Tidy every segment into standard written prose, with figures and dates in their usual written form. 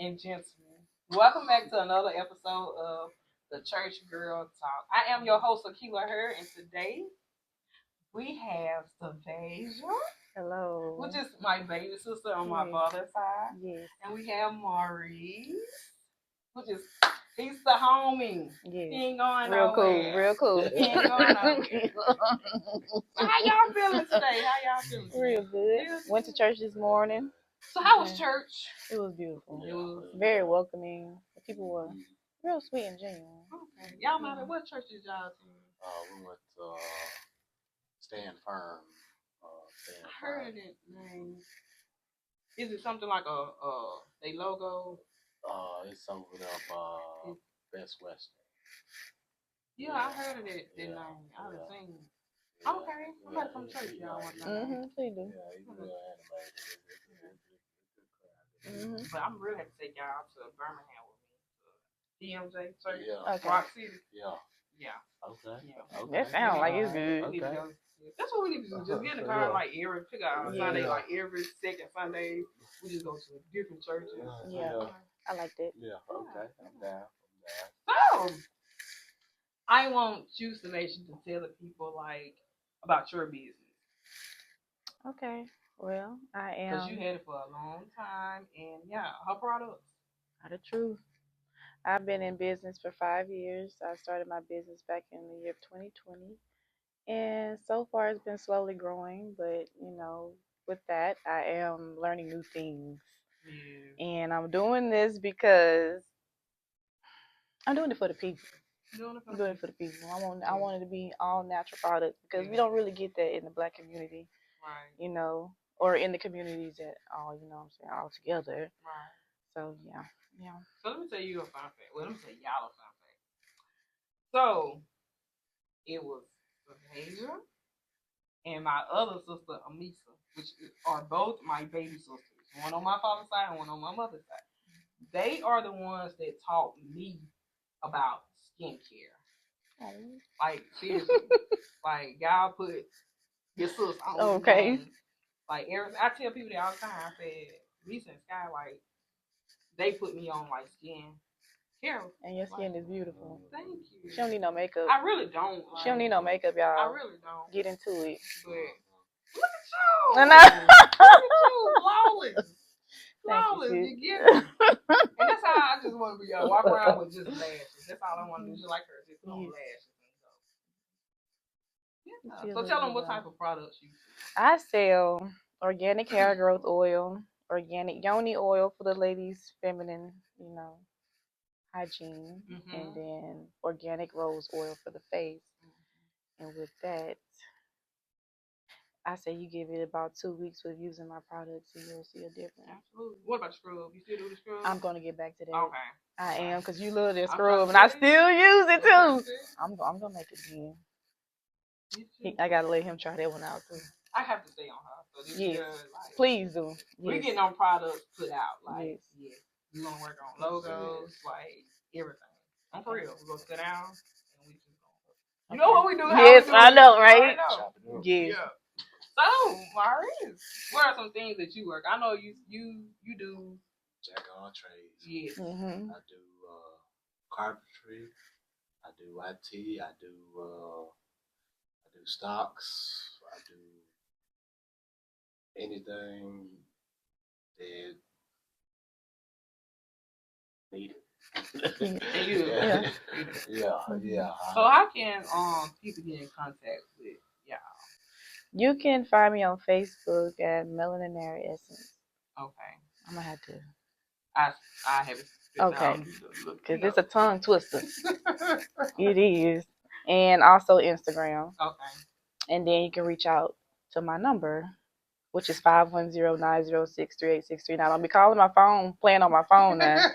and gentlemen, welcome back to another episode of the Church Girl Talk. I am your host, Akila Her, and today we have Savasia, Hello. which is my baby sister on my father's side. Yes. And we have Maurice, which is he's the homie. Yes. He ain't going Real nowhere. cool. Real cool. He ain't going nowhere. How y'all feeling today? How y'all feeling today? Real good. Went to church this morning. So how was church? It was beautiful. It was very welcoming. The people were real sweet and genuine. Okay. Y'all know what church did y'all attend? We went to Stand Firm. I heard of that name. Is it something like a they logo? It's over there Best Western. Yeah, I heard of that name. I haven't seen it. Okay, I'm about to come to church, y'all. Please do. Yeah, he's real But animated. I'm really have to take y'all to Birmingham with me. DMJ church. Yeah. Okay. Rock City. Yeah. Yeah. Okay. Yeah. That sounds like it's good. Okay. That's what we need to do. Just get in the car like pick out Sunday, like every second Sunday. We just go to different churches. Yeah. I like that. Yeah. Okay. I'm down. So I want you, Savasia, to tell the people like about your business. Okay. Well, I am. Because you had it for a long time, and her products. Are the truth. I've been in business for 5 years. I started my business back in the year of 2020. And so far, it's been slowly growing. But, with that, I am learning new things. Yeah. And I'm doing this because I'm doing it for the people. I'm doing it for the people. I want it to be all natural products because we don't really get that in the Black community. Right. Or in the communities at all, all together. Right. So, yeah. So let me tell you a fun fact. Well, let me tell y'all a fun fact. So it was Savasia and my other sister, Amisa, which are both my baby sisters. One on my father's side and one on my mother's side. They are the ones that taught me about skincare. Like, seriously. Like, y'all put your sis on. Okay. Like, I tell people that all the time. I said, Lisa and Sky, like, they put me on, like, skin care. And your skin is beautiful. Thank you. She don't need no makeup. I really don't. She don't need no makeup, y'all. I really don't. Get into it. But look at you. I know. Look at you. Flawless. Flawless. You, you get it. And that's how I just want to be. Walk around with just lashes. That's all I want to do. Just like her. Just put on lashes. Yeah. So tell them what type of products you do. I sell organic hair growth oil, organic yoni oil for the ladies' feminine, hygiene, and then organic rose oil for the face. And with that, I say you give it about 2 weeks with using my products and you'll see a difference. Absolutely. What about scrub? You still do the scrub? I'm going to get back to that. Okay. I am, because you love that scrub, and I still use it too. I'm going to make it again. I got to let him try that one out too. I have to stay on her. So this year, like, please do. We're getting on products put out. Like, we're going to work on logos, like, everything. I'm for real. We're going to sit down and we just going to. You know what we do? Yes, I know, right? I know. Yes. Yeah. So, Maurice, what are some things that you work? I know you do Jack of all trades. Yes. I do carpentry. I do IT. I do stocks. I do anything that needed. Yeah. So how can people get in contact with y'all? You can find me on Facebook at Melaninaire Essence. Okay. I'm gonna have to. I have it. Okay. Because it's a tongue twister. It is. And also Instagram. Okay. And then you can reach out to my number, which is 510-906-3863. Now don't be calling my phone, playing on my phone now.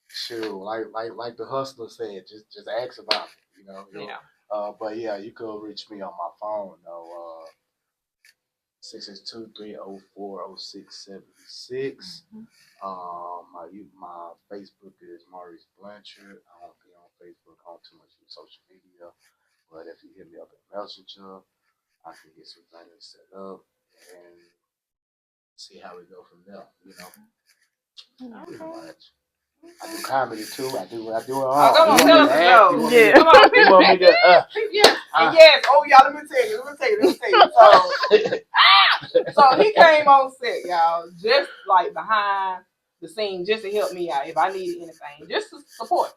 Shoot, like the hustler said, just ask about it, Yeah. But yeah, you could reach me on my phone, 662-304-0676. My Facebook is Maurice Blanchard. I don't be on Facebook on too much social media, but if you hit me up in Messenger, I can get some things set up. and see how we go from there. Pretty Okay. much. I do comedy too. I do it all. Oh, come on, You tell want us me to the act? joke. You want Yeah. Come on, you want me to? yes, and yes. Oh, y'all, let me tell you. So he came on set, y'all, just like behind the scene, just to help me out if I needed anything, just to support.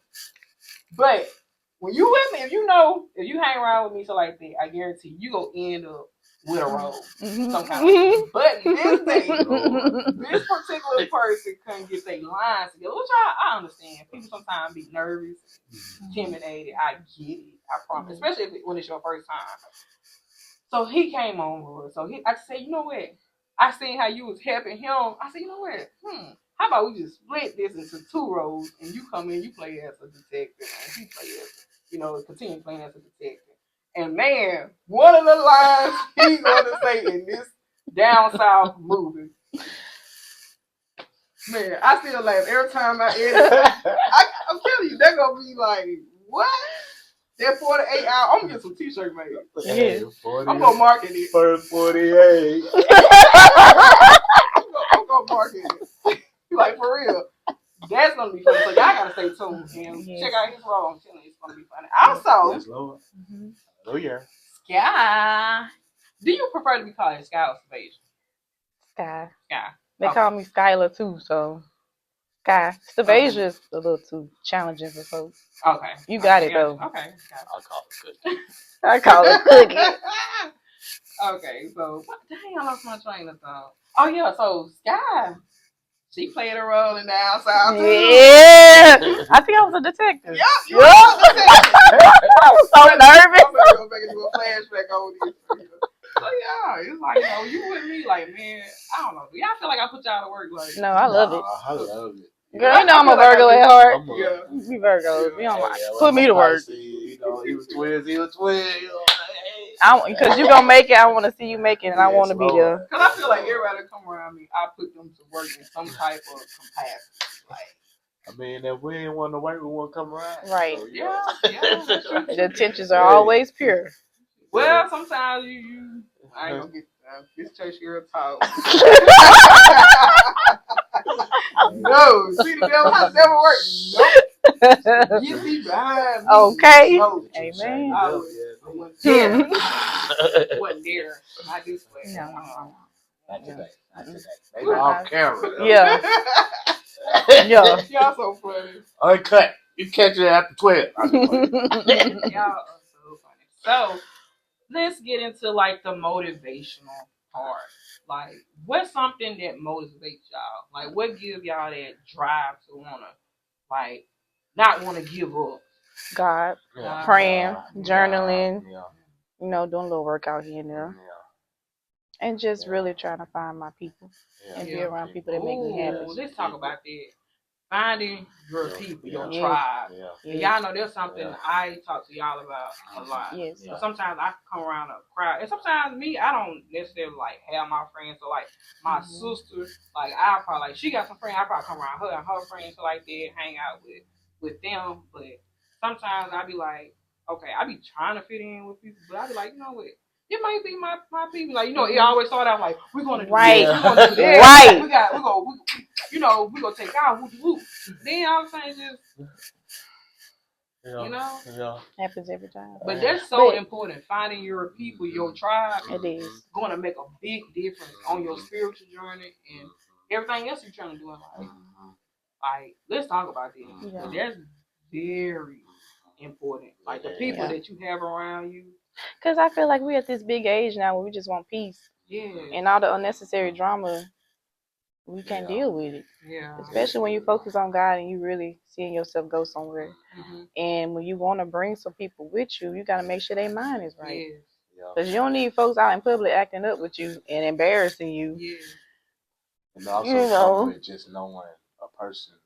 But when you with me, if you hang around with me, so like that, I guarantee you gonna end up with a role, some kind of way. But this day, this particular person couldn't get their lines together, which I understand. People sometimes be nervous, intimidated. I get it. I promise, especially when it's your first time. So he came on board. So I said, you know what? I seen how you was helping him. I said, you know what? How about we just split this into two roles and you come in, you play as a detective, and he play as, continue playing as a detective. And man, one of the lines he's going to say in this down south movie, man, I still laugh every time I edit. I'm telling you, they're gonna be like, what? That 48 hours, I'm gonna get some t-shirts made. Hey, I'm gonna market it. First 48. I'm gonna market it. Like for real. That's gonna be funny. So y'all gotta stay tuned and check out his role. I'm telling you, it's gonna be funny. Also, Yes, Lord. Hallelujah. Sky. Do you prefer to be called Sky or Stage? Sky. Sky. They call me Skylar too, so Sky. Stavasia is a little too challenging for folks. Okay. You got it though. Okay. I'll call it Cookie. I call it Cookie. Okay, so dang, I lost my train of thought. Oh yeah, so Sky, she played a role in the outside too. Yeah, I think I was a detective. Yep, you was a detective. I was so nervous. I'm gonna go back and do a flashback on this. So yeah, it's like you with me, like man, I don't know. Do y'all feel like I put y'all to work? Like No, I love it. I love it. Girl, I'm a Virgo at heart. Yeah. We Virgos. We don't like put I'm me to work. he was twins. Because you gonna make it. I want to see you make it, and I want to be there. Because I feel like everybody that come around me, I put them to work in some type of capacity. Like, I mean, if we ain't want to work, we won't come around. Right. So, yeah. The intentions are always pure. Well, sometimes I ain't gonna get this church here talk. No, see the devil has never worked. Nope. Get me behind me. Okay. No. Amen. I wasn't there. Wasn't there. Not this way. No. Not today. Maybe off camera. Yeah. Yeah. Y'all so funny. Uncut. You catch it after 12. Y'all are so funny. So let's get into like the motivational part. Like, what's something that motivates y'all? Like, what gives y'all that drive to like, not wanna give up? God. Yeah. Praying, journaling, Yeah. doing a little workout here and there. Yeah. And just really trying to find my people and be around people that make me happy. Let's talk about that. Finding your people, your Yes. tribe. Yes. And y'all know there's something I talk to y'all about a lot. Yes. So sometimes I come around a crowd, and sometimes me, I don't necessarily like have my friends. So like my sister, like I probably like she got some friends. I probably come around her and her friends, so like that, hang out with them. But sometimes I be like, okay, I be trying to fit in with people, but I be like, you know what? It might be my people. Like, it always start out like, we're gonna do this, we're gonna do that. Right. We're gonna take out whoop. Then all of a sudden happens every time. But that's so important. Finding your people, your tribe, it is going to make a big difference on your spiritual journey and everything else you're trying to do in life. Like, let's talk about this. Yeah. That's very important. Like the people that you have around you. Because I feel like we're at this big age now where we just want peace. Yeah. And all the unnecessary drama, we can't deal with it. Yeah. Especially when you focus on God and you really seeing yourself go somewhere. And when you want to bring some people with you, you got to make sure their mind is right. Because you don't need folks out in public acting up with you and embarrassing you. Yeah. And also come with just knowing a person's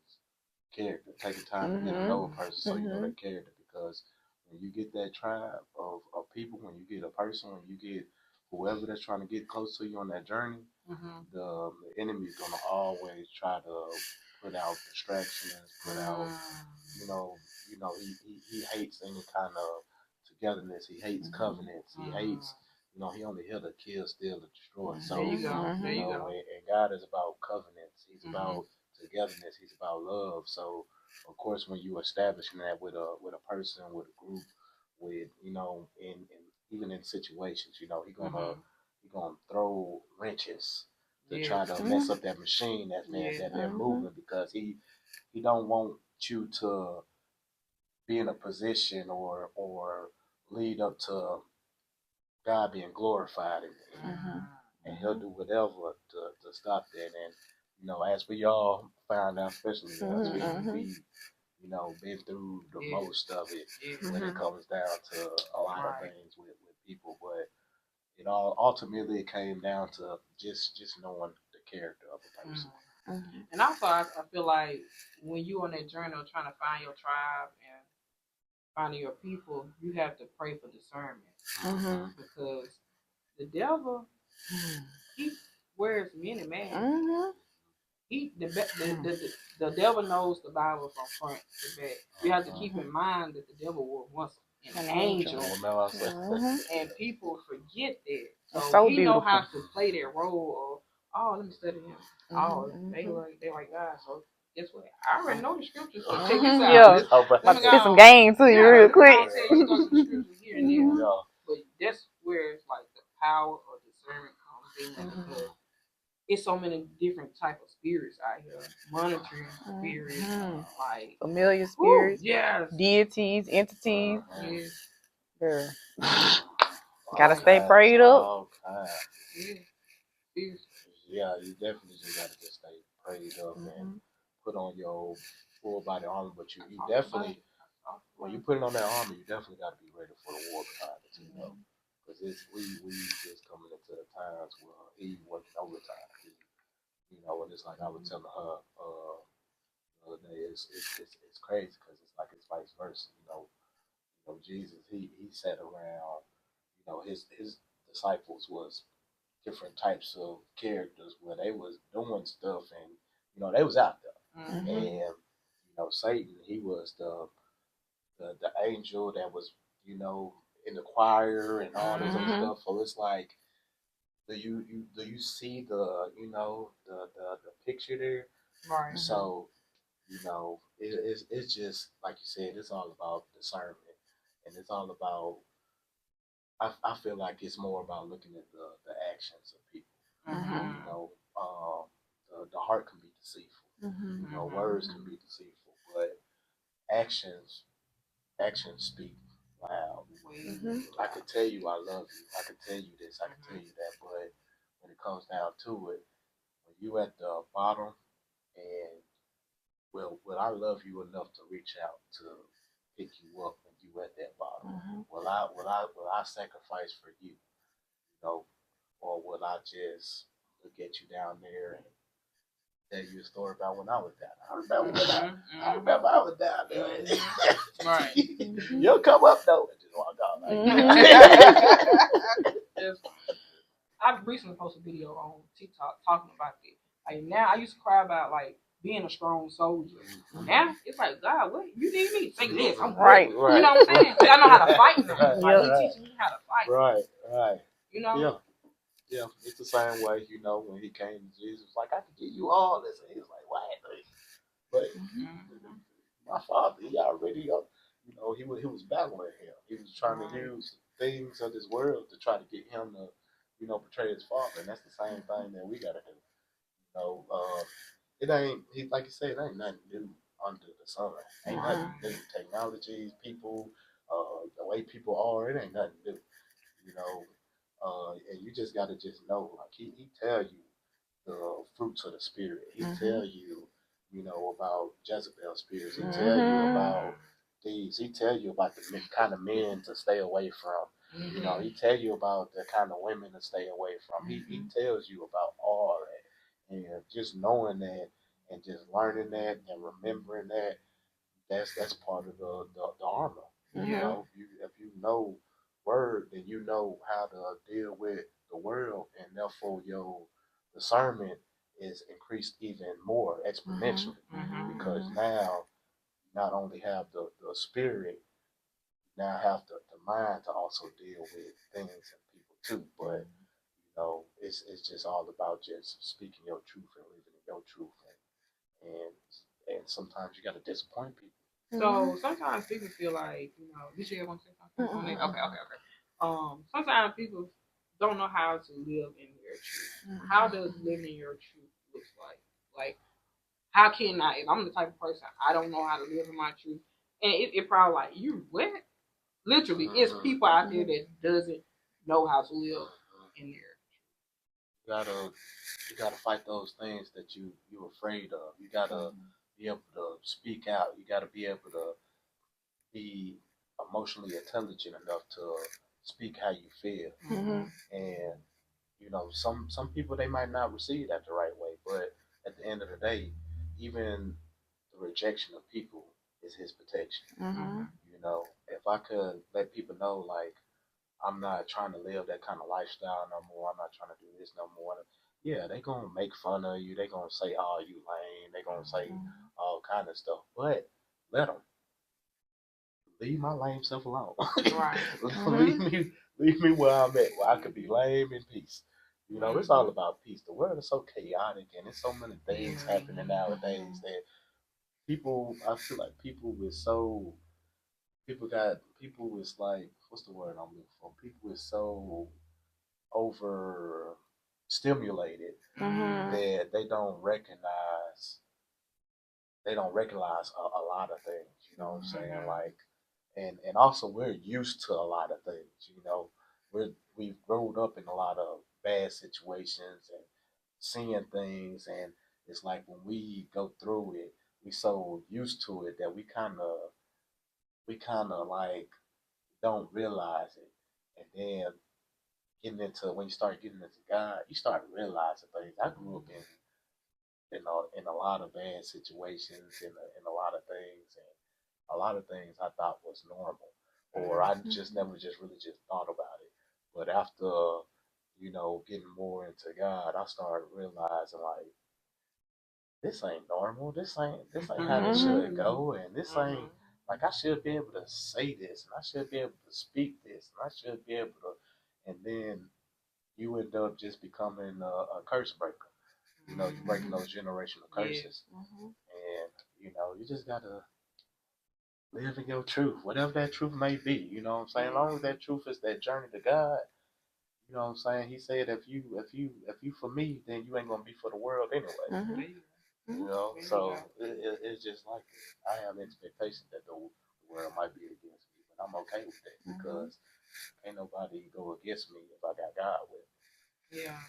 character. Taking time to get to know a person so you know their character. Because when you get that tribe of people, when you get a person, when you get whoever that's trying to get close to you on that journey, the enemy's going to always try to put out distractions, put out, he hates any kind of togetherness. He hates covenants. He hates, He only here to kill, steal, and destroy. So there you go. There you go. And God is about covenants. He's about togetherness. He's about love. So of course, when you establishing that with a person, with a group, with in even in situations, he gonna throw wrenches to try to mess up that machine that they're moving, because he don't want you to be in a position or lead up to God being glorified in it. And he'll do whatever to stop that. And as we all found out, especially us, we been through the most of it when it comes down to a lot of things with people. But it all ultimately it came down to just knowing the character of a person. And also, I feel like when you on that journey of trying to find your tribe and finding your people, you have to pray for discernment, because the devil, he wears many masks. The devil knows the Bible from front to back. You have to keep in mind that the devil was once an angel, and people forget that. So he know how to play that role of, let me study him. They like God. So guess what? I already know the scriptures. So check this out. Yeah, let's get some game to you real quick. I'll tell you some scriptures here and there. But that's where it's like the power of discernment comes in, because it's so many different type of spirits out here, monitoring spirits, like familiar spirits, yes, deities, entities. Yes. Girl, gotta stay prayed up. Yeah, you definitely just gotta just stay prayed up and put on your full body armor. But you definitely, when you put it on that armor, you definitely gotta be ready for the war behind it, because we just coming into the times where he working overtime. And it's like I was telling her the other day, it's crazy, because it's like it's vice versa. Jesus, he sat around. His disciples was different types of characters where they was doing stuff, and they was out there. And Satan, he was the angel that was in the choir and all this other stuff. So it's like, do you see the picture there? Right. So it's just like you said, it's all about discernment, and it's all about. I feel like it's more about looking at the actions of people. The heart can be deceitful. Words can be deceitful, but actions speak loud. I can tell you I love you. I can tell you this. I can tell you that. But when it comes down to it, when you at the bottom, and will I love you enough to reach out to pick you up when you at that bottom? Will I sacrifice for you? Or will I just look at you down there and tell you a story about when I was down there? I remember I was down there. Right. You'll come up though and just walk out. I recently posted a video on TikTok talking about it. Like, now, I used to cry about like being a strong soldier. Now it's like, God, what you need me to say this? I'm right. You know what I'm saying? I know how to fight now. Like, he teaching me how to fight. Right. Yeah. It's the same way, when he came to Jesus, like, I could give you all this. And he was like, what? But my father, he already, he was battling him. He was trying to use things of this world to try to get him to, portray his father. And that's the same thing that we got to do. It ain't, like you said, it ain't nothing new under the sun. Ain't nothing new. Technologies, people, the way people are, it ain't nothing new. And you just got to just know, like, he tell you the fruits of the spirit. He tell you, about Jezebel's spirits. He tell you about these. He tell you about the kind of men to stay away from. He tell you about the kind of women to stay away from. He tells you about all that, and just knowing that, and just learning that, and remembering that, that's part of the armor. If you know word, then you know how to deal with the world, and therefore your discernment is increased even more exponentially, because now not only have the spirit, now have the mind to also deal with things and people too. But it's just all about just speaking your truth and living in your truth, and sometimes you gotta disappoint people. So sometimes people feel like, did you ever want to say something? Okay. Sometimes people don't know how to live in their truth. How does living in your truth looks like? Like, how can I? If I'm the type of person I don't know how to live in my truth, and it probably like you what? Literally, it's people out there that doesn't know how to live in there. You gotta fight those things that you're afraid of. You gotta be able to speak out. You gotta be able to be emotionally intelligent enough to speak how you feel. And some people, they might not receive that the right way, but at the end of the day, even the rejection of people is his protection. If I could let people know, like, I'm not trying to live that kind of lifestyle no more. I'm not trying to do this no more. Yeah, they gonna make fun of you. They gonna say, "Oh, you lame." They gonna say all kind of stuff. But let them. Leave my lame self alone. Right. leave me where I'm at, where I could be lame in peace. It's all about peace. The world is so chaotic, and there's so many things happening nowadays that I feel like people is like, what's the word I'm looking for? People is so over stimulated that they don't recognize a lot of things. You know what I'm saying? Like, and also we're used to a lot of things. We've grown up in a lot of bad situations and seeing things, and it's like when we go through it, we so used to it that we kind of like don't realize it, and then when you start getting into God, you start realizing things. I grew up in a lot of bad situations, in a lot of things, and a lot of things I thought was normal, or I just never just really just thought about it. But after getting more into God, I started realizing, like, this ain't normal. This ain't how this should go, and this ain't like, I should be able to say this, and I should be able to speak this, and I should be able to, and then you end up just becoming a curse breaker. You're breaking those generational curses, and you just gotta live in your truth, whatever that truth may be. You know what I'm saying? As long as that truth is that journey to God, you know what I'm saying? He said, if you for me, then you ain't gonna be for the world anyway. So it's just like I have expectation that the world might be against me, but I'm okay with that because ain't nobody go against me if I got God with me. Yeah,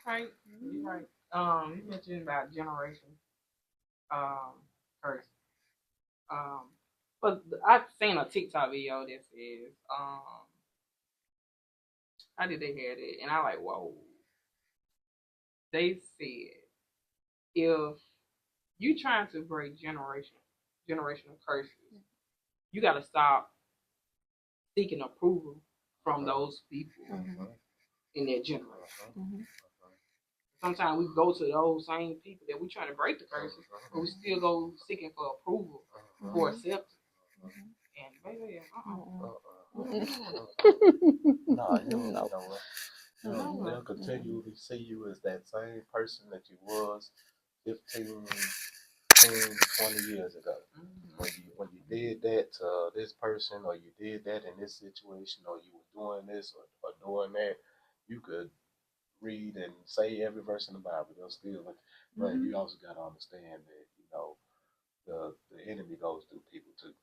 right. You're right. You mentioned about generation curse. But I've seen a TikTok video that says, how did they have it? And I like, whoa. They said if you trying to break generational curses, you got to stop seeking approval from those people in their generation. Sometimes we go to those same people that we trying to break the curses, but we still go seeking for approval, for acceptance. And baby, No, they'll continually see you as that same person that you was 15, 10, 20 years ago. When you did that to this person, or you did that in this situation, or you were doing this or doing that, you could read and say every verse in the Bible. They'll still look. But you also got to understand that the enemy goes through people too.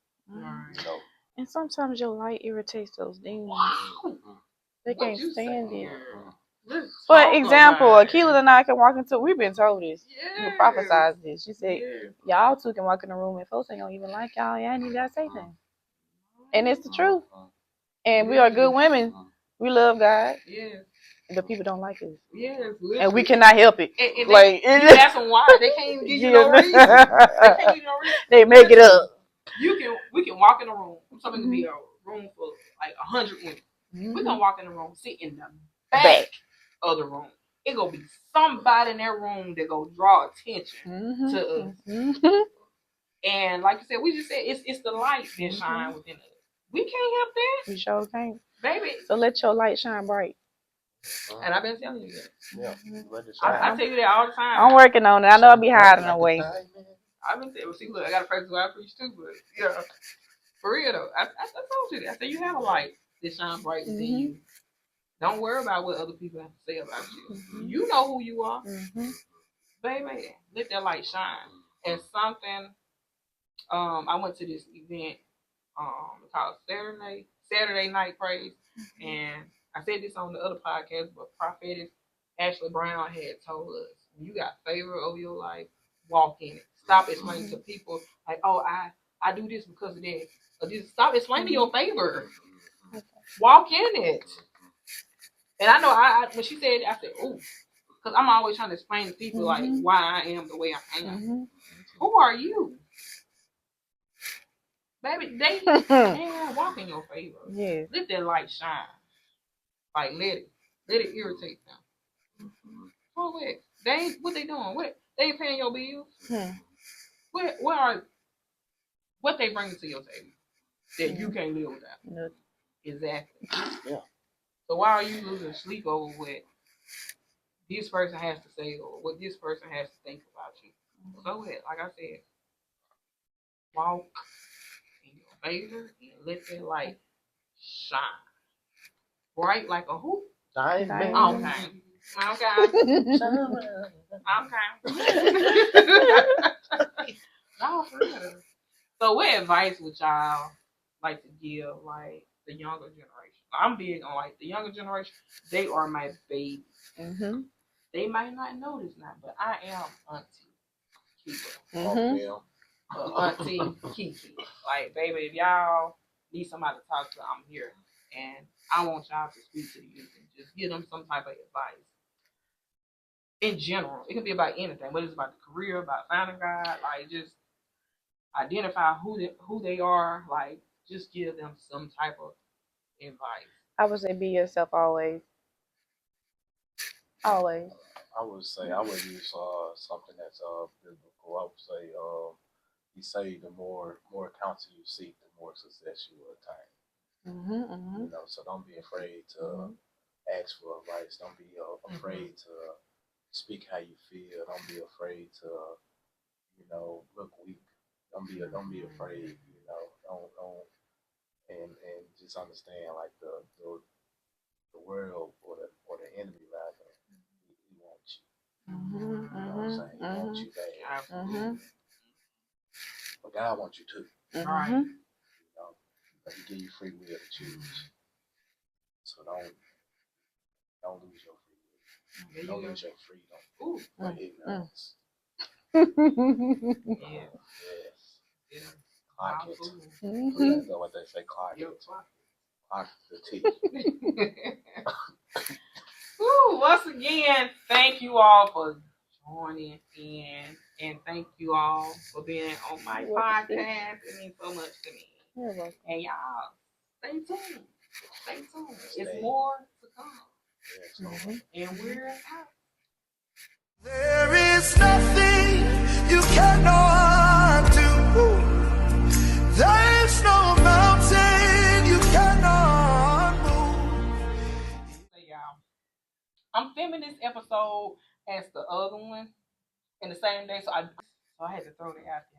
And sometimes your light irritates those demons. They can't stand it. For example, Akila and I can walk into. We've been told this. We prophesized this. She said, "Y'all two can walk in the room and folks ain't gonna even like y'all. Y'all ain't even gotta say nothing." And it's the truth. And we are good women. We love God. But people don't like us. And we cannot help it. And like, you ask them why, they can't even give you no reason. They can't give you no reason. They make it up. We can walk in the room. Something can be a room full of like 100 women. We can walk in the room, sit in the back of the room. It gonna be somebody in that room that go draw attention to us. And like you said, we just said it's the light that shine within us. We can't help that. We sure can't, baby. So let your light shine bright. And I've been telling you that. Yeah. I tell you that all the time. I'm working on it. I know I'll be hiding away. I've been saying, see, look, I got a practice where I preach too, but yeah, for real though. I told you that. I said you have a light that shines bright within you. Don't worry about what other people have to say about you. You know who you are, baby. Let that light shine. And something. I went to this event. Called Saturday Night Praise, and I said this on the other podcast, but Prophetess Ashley Brown had told us, when you got favor over your life, walk in it. Stop explaining to people like, oh, I do this because of that. Stop explaining your favor. Walk in it. And I know I when she said it, I said, ooh, because I'm always trying to explain to people like why I am the way I am. Who are you? Baby, they walk in your favor. Yes. Let that light shine. Like let it irritate them. Oh wait, they ain't what they doing? What they ain't paying your bills? What they bringing to your table that you can't live without? Nothing. Exactly. Yeah. So why are you losing sleep over what this person has to say or what this person has to think about you? So what? Like I said, walk in your favor and let that light shine. Bright like a hoop. Diamond. Okay. No, for real. So what advice would y'all like to give like the younger generation? I'm big on like the younger generation. They are my baby. They might not know this now, but I am Auntie Keeper. Auntie Kiki. Like, baby, if y'all need somebody to talk to, I'm here. And I want y'all to speak to the youth and just give them some type of advice. In general, it can be about anything, whether it's about the career, about finding God, like just identify who they are, like just give them some type of advice. I would say be yourself always. Always. I would say I would use something that's biblical. I would say you say the more counsel you seek, the more success you will attain. You know, so don't be afraid to ask for advice. Don't be afraid to speak how you feel. Don't be afraid to look weak. Don't be afraid. You know, don't and just understand like the world or the enemy rather. He wants you. You know what I'm saying? He wants you bad. But God wants you too. Right. You know, but He give you free will to choose. So don't lose your free will. Don't lose your freedom for ignorance. Yes. Yes. Clock it. You know what they say, clock it. Clock the T. Once again, thank you all for joining in, and thank you all for being on my podcast. It means so much to me. And y'all, stay tuned. Stay tuned. It's more to come. And we're out. There is nothing you cannot do. There's no mountain you cannot move. Hey, y'all. I'm filming this episode as the other one in the same day, so I had to throw that out there.